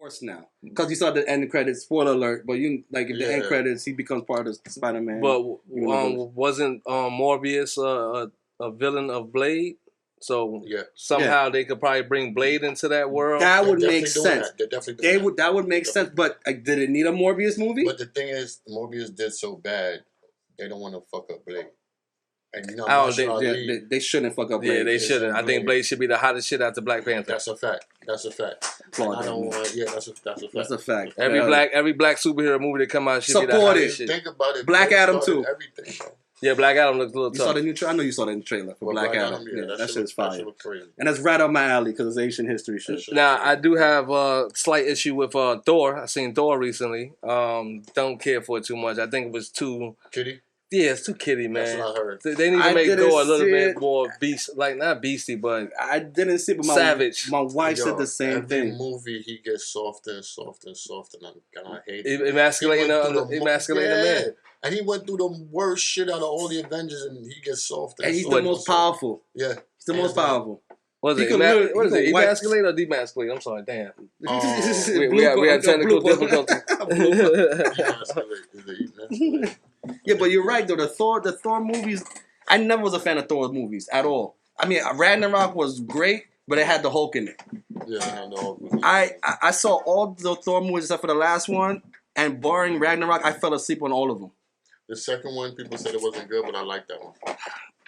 course now, because you saw the end credits. Spoiler alert! But you like if the end credits, he becomes part of Spider-Man. But wasn't Morbius a villain of Blade? So somehow they could probably bring Blade into that world. That would make sense. That would make sense. But did it need a Morbius movie? But the thing is, Morbius did so bad, they don't want to fuck up Blade. And they shouldn't fuck up Blade. Yeah, they shouldn't. I think Blade should be the hottest shit after Black Panther. That's a fact. That's a fact. I don't want. Yeah, that's a fact. That's a fact. Every black superhero movie that come out should be the hottest shit. Think about it. Black Adam too. Everything. Bro. Yeah, Black Adam looks a little tough. You saw the new trailer? I know you saw that in the trailer for Black Adam. Yeah, that shit's fire. Crazy. And that's right up my alley because it's Asian history shit. Now, I do have a slight issue with Thor. I seen Thor recently. Don't care for it too much. I think it was too... Kiddie? Yeah, it's too kiddie, man. That's what I heard. They need to make Thor a little bit more not beastie, but I didn't see it, but savage. My wife said the same thing. Every movie, he gets softer and softer and softer, and I hate it. Emasculating the man. And he went through the worst shit out of all the Avengers, and he gets softer. And he's the most powerful. Yeah. He's the most powerful. What is it? Emasculate or demasculate? I'm sorry, damn. We had technical difficulty. Yeah, but you're right though. The Thor movies, I never was a fan of Thor movies at all. I mean, Ragnarok was great, but it had the Hulk in it. Yeah, I had the Hulk. I saw all the Thor movies except for the last one, and barring Ragnarok, I fell asleep on all of them. The second one, people said it wasn't good, but I liked that one.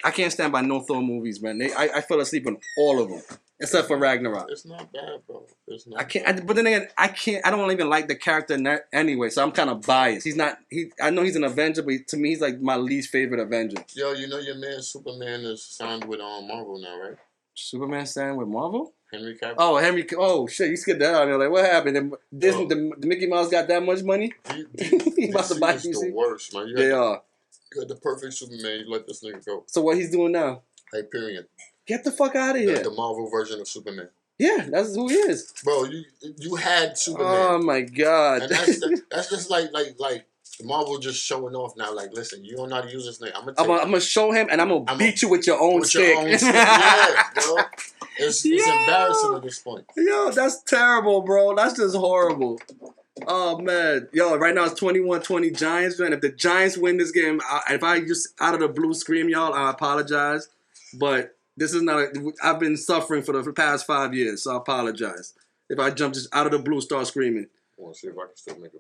I can't stand by no Thor movies, man. I fell asleep on all of them, except for Ragnarok. It's not bad, bro. It's not. I can't. But then again, I can't. I don't even like the character anyway, so I'm kind of biased. He's not. I know he's an Avenger, but to me, he's like my least favorite Avenger. Yo, you know your man Superman is signed with Marvel now, right? Superman signed with Marvel? Henry Cavill. Oh, Henry. Oh shit! You skipped that out. There. Like, what happened? The Mickey Mouse got that much money? He about to buy DC. The worst, man. They are. You got the perfect Superman. You let this nigga go. So what he's doing now? Hyperion. Get the fuck out of here. The Marvel version of Superman. Yeah, that's who he is. Bro, you had Superman. Oh my god. And that's just like Marvel just showing off now. Like, listen, you don't know how to use this name. I'm gonna show him, and I'm gonna beat you with your own stick. Yeah, bro. It's embarrassing at this point. Yo, that's terrible, bro. That's just horrible. Oh, man. Yo, right now it's 21-20 Giants, man. If the Giants win this game, if I just out of the blue scream, y'all, I apologize. But this is not I've been suffering for the past 5 years, so I apologize. If I jump just out of the blue, start screaming. I want to see if I can still make a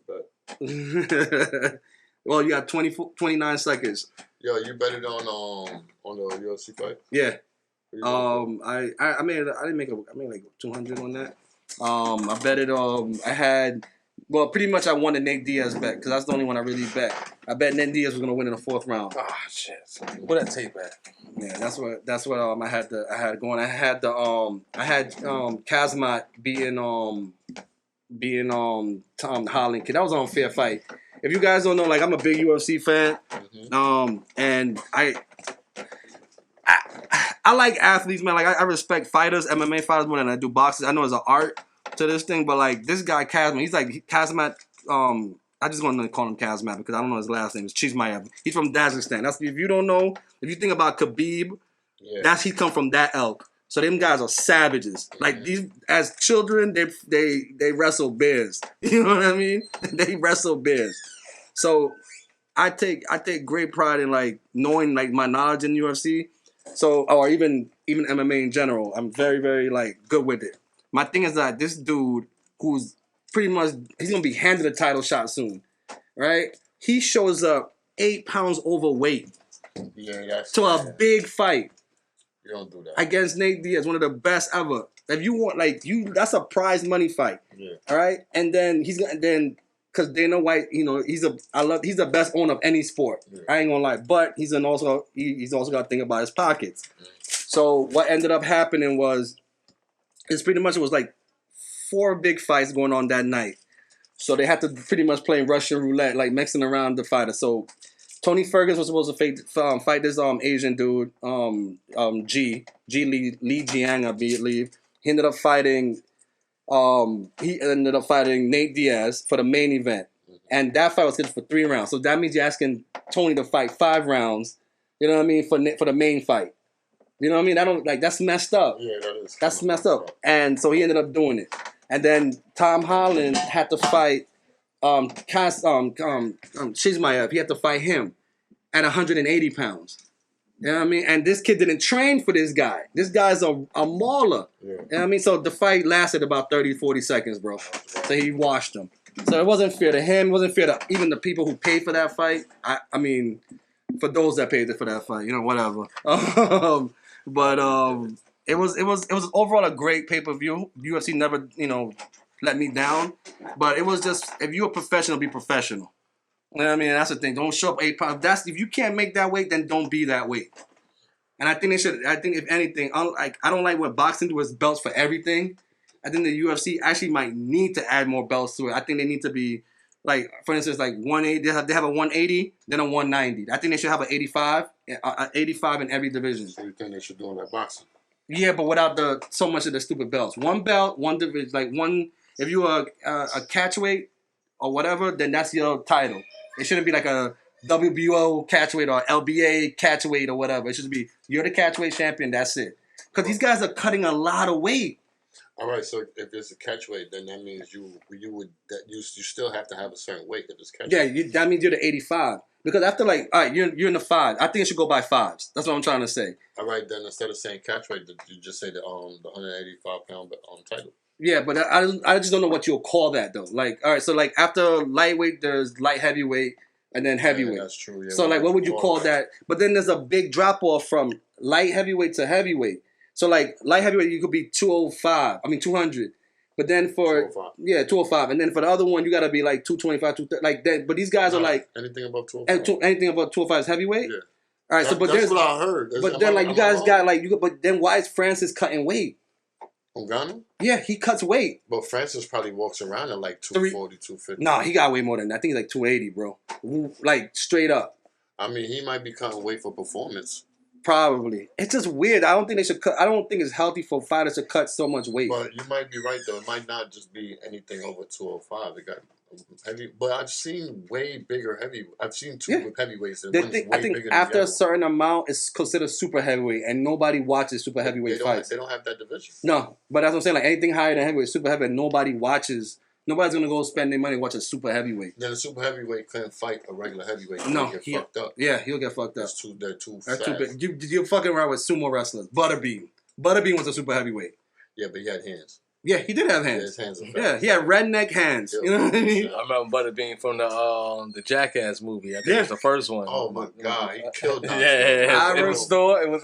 bet. Well, you got 29 seconds. Yo, you bet it on the UFC fight? Yeah. I made like 200 on that. I bet it. Well, pretty much I won the Nate Diaz bet because that's the only one I really bet. I bet Nate Diaz was gonna win in the 4th round. Ah, shit. What that tape at? Yeah, that's what I had going. I had Kazmat beating Tom Holland. That was an unfair fight. If you guys don't know, like I'm a big UFC fan. And I like athletes, man. Like I respect fighters, MMA fighters more than I do boxers. I know it's an art to this thing, but like this guy Kazmat, he's like Kazmat. I just want to call him Kazmat because I don't know his last name. It's Chizmaev. He's from Dagestan. That's if you don't know. If you think about Khabib, he come from that elk. So them guys are savages. Like these, as children, they wrestle bears. You know what I mean? They wrestle bears. So I take great pride in like knowing like my knowledge in UFC. So or even MMA in general. I'm very very like good with it. My thing is that this dude who's pretty much he's gonna be handed a title shot soon, right? He shows up 8 pounds overweight to a big fight. You don't do that against Nate Diaz, one of the best ever. If you want that's a prize money fight. Yeah. All right, and then because Dana White, you know, he's the best owner of any sport. Yeah. I ain't gonna lie, but he's also got to think about his pockets. So what ended up happening was, it was like 4 big fights going on that night. So they had to pretty much play Russian roulette, like mixing around the fighters. So Tony Ferguson was supposed to fight this Asian dude, Li Jiang, I believe. He ended up fighting Nate Diaz for the main event. And that fight was scheduled for 3 rounds. So that means you're asking Tony to fight 5 rounds, you know what I mean, for the main fight. You know what I mean? That's messed up. Yeah, that is. That's messed up. And so he ended up doing it. and then Tom Holland had to fight Shizmaev. He had to fight him at 180 pounds. You know what I mean? And this kid didn't train for this guy. This guy's a mauler. Yeah. You know what I mean? So the fight lasted about 30, 40 seconds, bro. So he washed him. So it wasn't fair to him. It wasn't fair to even the people who paid for that fight. I mean, for those that paid for that fight, whatever. But it was overall a great pay-per-view. UFC never, let me down. But it was just, if you're a professional, be professional. You know what I mean? That's the thing. Don't show up 8 pounds. If you can't make that weight, then don't be that weight. And I think they should. I think if anything, I don't like what boxing do is belts for everything. I think the UFC actually might need to add more belts to it. I think they need to be like, for instance, like 180. They have a 180, then a 190. I think they should have an 85 in every division. So you think they should do in that boxing? Yeah, but without so much of the stupid belts. One belt, one division, like one. If you are a catchweight or whatever, then that's your title. It shouldn't be like a WBO catchweight or LBA catchweight or whatever. It should be, you're the catchweight champion, that's it. Because these guys are cutting a lot of weight. All right, so if it's a catchweight, then that means you still have to have a certain weight if it's catchweight. Yeah, that means you're the 85. Because after all right, you're in the 5. I think it should go by 5s. That's what I'm trying to say. All right, then instead of saying catchweight, you just say the 185 pound title. Yeah, but I just don't know what you'll call that though. Like, all right, so like after lightweight, there's light heavyweight and then heavyweight. Yeah, that's true. Yeah, so like, what would you call that? But then there's a big drop off from light heavyweight to heavyweight. So like light heavyweight, you could be 200. But then for 205, and then for the other one, you gotta be like 225, 230, like that. But these guys are like anything above 205. Anything above 205 is heavyweight. Yeah. All right, that's what I heard. But then like you guys got like but then why is Francis cutting weight? Ngannou? Yeah, he cuts weight. But Francis probably walks around at like 240, 250. No, he got way more than that. I think he's like 280, bro. Like, straight up. I mean, he might be cutting weight for performance. Probably. It's just weird. I don't think they should cut. I don't think it's healthy for fighters to cut so much weight. But you might be right, though. It might not just be anything over 205. It got heavy. But I've seen way bigger heavyweights. I've seen two heavyweights. I think after a certain amount, it's considered super heavyweight, and nobody watches super heavyweight fights. They don't have that division. No, but that's what I'm saying. Like anything higher than heavyweight, super heavyweight, nobody watches. Nobody's gonna go spend their money and watch a super heavyweight. Then a super heavyweight couldn't fight a regular heavyweight. No, get fucked up. Yeah, he'll get fucked up. They're too That's fast. too big. You're fucking around with sumo wrestlers. Butterbean was a super heavyweight. Yeah, but he had hands. Yeah, he did have hands. Yeah, his hands yeah, he had redneck hands. You know what I mean? I remember Butterbean from the Jackass movie. I think it was the first one. Oh my God, he killed that. Yeah, in the store. It was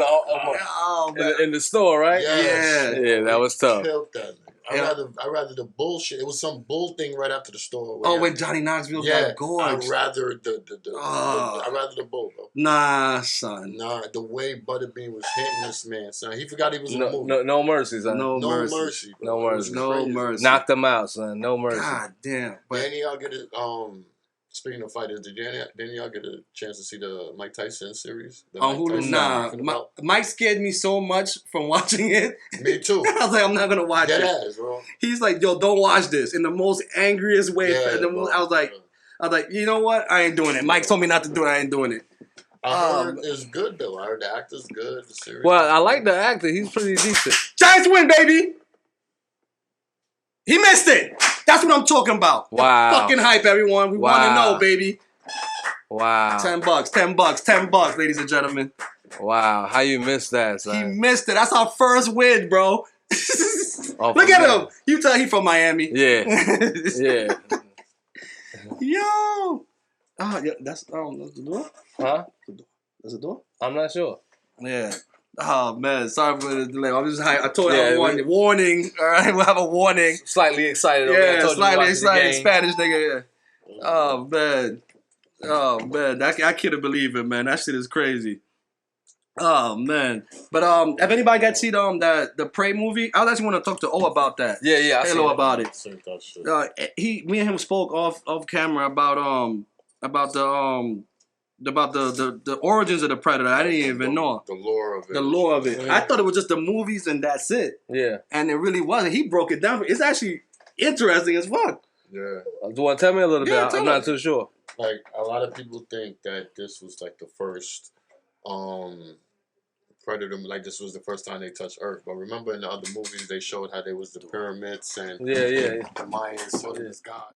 in the store, right? Yes. Yeah, that was tough. He killed that. I rather the bullshit. It was some bull thing right after the store. When Johnny Knoxville got gorged. I'd rather I'd rather the bull, bro. Nah, son. Nah, the way Butterbean was hitting this man, son. He forgot he was in the movie. No mercy, son. No mercy. No mercy. No mercy. Knocked him out, son. No mercy. God damn. But any y'all get it? Speaking of fighters, didn't y'all get a chance to see the Mike Tyson series? On Hulu? Nah. Mike scared me so much from watching it. Me too. I was like, I'm not going to watch it. Ass, bro. He's like, yo, don't watch this. In the most angriest way. Yeah, I was like, you know what? I ain't doing it. Mike told me not to do it. I ain't doing it. I heard it's good, though. I heard the actor's good. The series. Well, I like the actor. He's pretty decent. Giants win, baby. He missed it. That's what I'm talking about. Wow. The fucking hype, everyone. We want to know, baby. Wow. $10, ladies and gentlemen. Wow. How you missed that, son? He missed it. That's our first win, bro. Look at him. You tell he from Miami. Yeah. Yeah. Yo. Yeah, that's the door? Huh? That's the door? I'm not sure. Yeah. Oh, man. Sorry for the delay. I'm just hyped. I told you I have a warning. All right? We'll have a warning. Slightly excited. Yeah, slightly excited. Spanish nigga. Yeah. Oh, man. I couldn't believe it, man. That shit is crazy. Oh, man. But have anybody got to see the Prey movie? I actually want to talk to O about that. Yeah. I know about it. Me and him spoke off camera about the origins of the Predator. I didn't even know. The lore of it. The lore of it. I thought it was just the movies and that's it. Yeah. And it really wasn't. He broke it down. It's actually interesting as fuck. Yeah. Do you want to tell me a little bit? I'm not too sure. Like, a lot of people think that this was like the first Predator, like this was the first time they touched Earth. But remember in the other movies they showed how there was the pyramids and the Mayans, so it was God.